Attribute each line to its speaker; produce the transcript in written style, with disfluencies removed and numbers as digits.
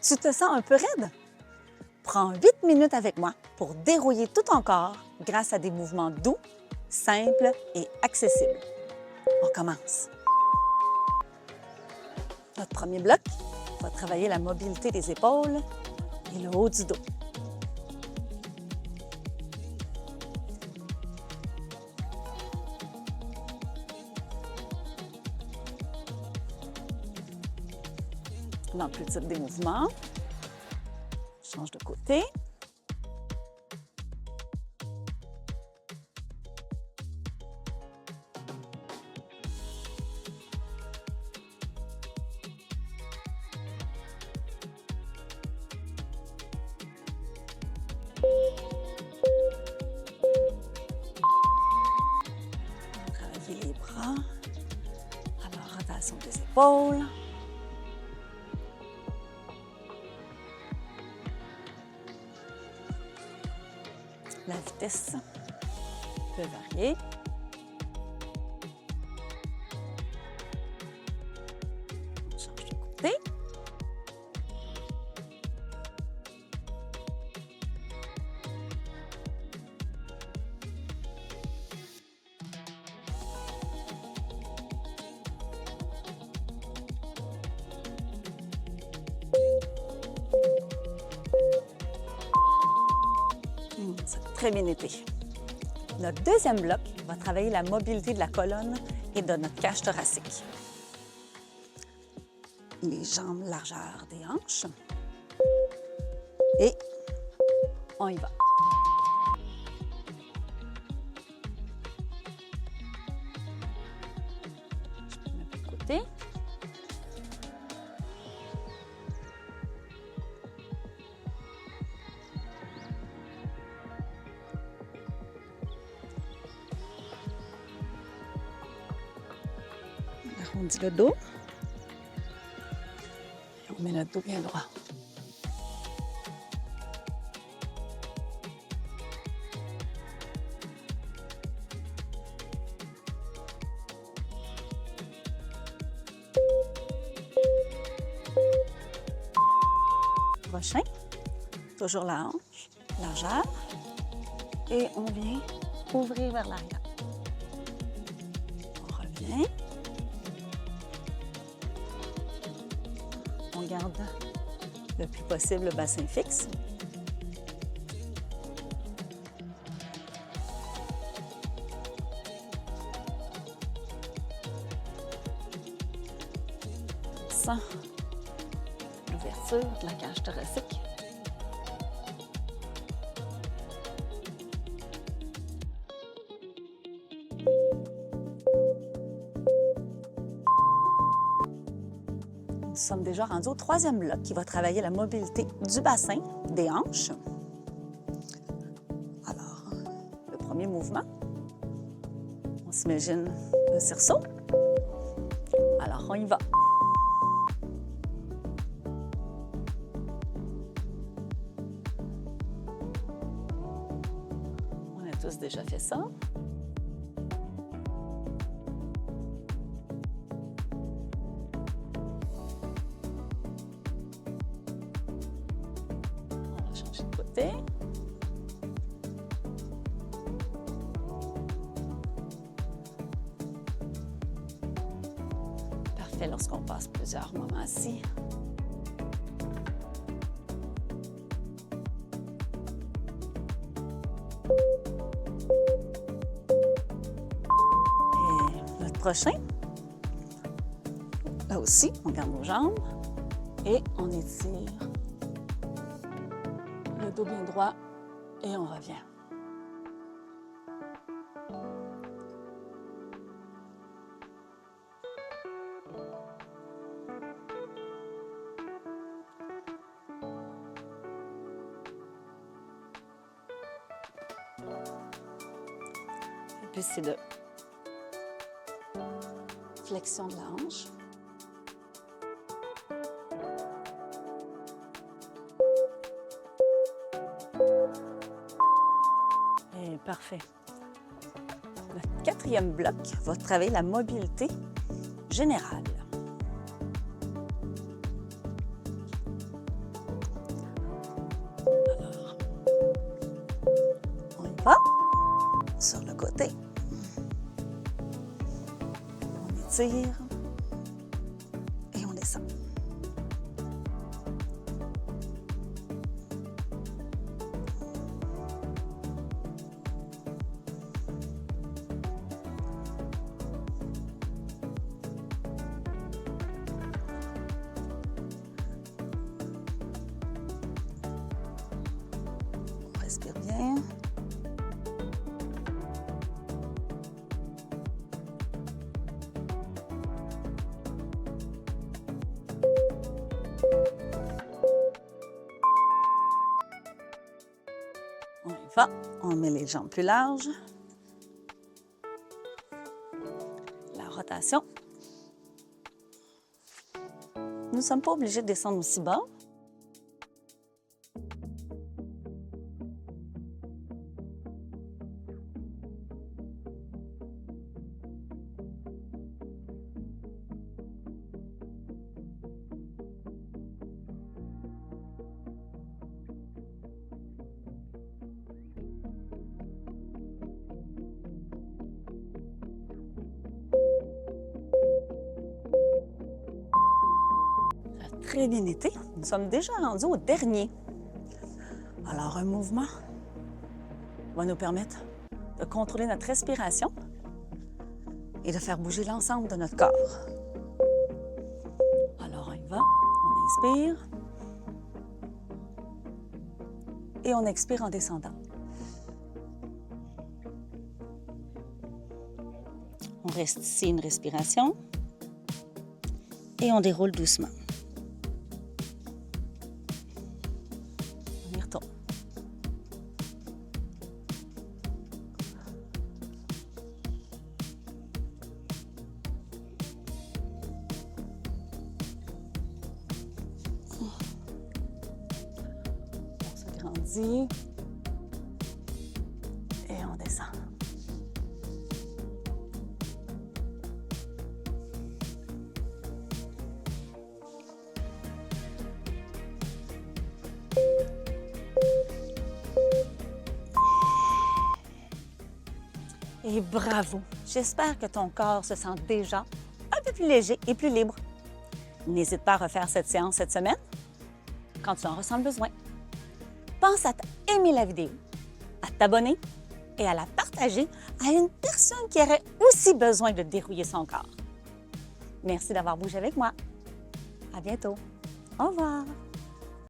Speaker 1: Tu te sens un peu raide? Prends 8 minutes avec moi pour dérouiller tout ton corps grâce à des mouvements doux, simples et accessibles. On commence. Notre premier bloc va travailler la mobilité des épaules et le haut du dos. Dans le plus petit des mouvements, change de côté. Travailler les bras. Alors, rotation des épaules. La vitesse peut varier. On change de côté. Ça a très bien été. Notre deuxième bloc va travailler la mobilité de la colonne et de notre cage thoracique. Les jambes largeur des hanches. Et on y va. Je mets un peu de côté. On arrondit le dos. Et on met notre dos bien droit. Prochain, toujours la hanche, largeur. Et on vient ouvrir vers l'arrière. On revient. On garde le plus possible le bassin fixe. Sans l'ouverture de la cage thoracique. Nous sommes déjà rendus au troisième bloc qui va travailler la mobilité du bassin, des hanches. Alors, le premier mouvement, on s'imagine un cerceau. Alors, on y va. On a tous déjà fait ça. Changer de côté. Parfait lorsqu'on passe plusieurs moments assis. Et notre prochain. Là aussi, on garde nos jambes et on étire le dos bien droit et on revient. Et puis c'est de flexion de la hanche. Parfait. Le quatrième bloc va travailler la mobilité générale. étire et on descend. On respire bien. On y va. On met les jambes plus larges. La rotation. Nous ne sommes pas obligés de descendre aussi bas. Très bien été. Nous sommes déjà rendus au dernier. Alors, un mouvement va nous permettre de contrôler notre respiration et de faire bouger l'ensemble de notre corps. Alors, on y va. On inspire. Et on expire en descendant. On reste ici une respiration. Et on déroule doucement. On y retourne. On s'agrandit. Et on descend. Et bravo! J'espère que ton corps se sent déjà un peu plus léger et plus libre. N'hésite pas à refaire cette séance cette semaine quand tu en ressens le besoin. Pense à aimer la vidéo, à t'abonner et à la partager à une personne qui aurait aussi besoin de dérouiller son corps. Merci d'avoir bougé avec moi. À bientôt. Au revoir.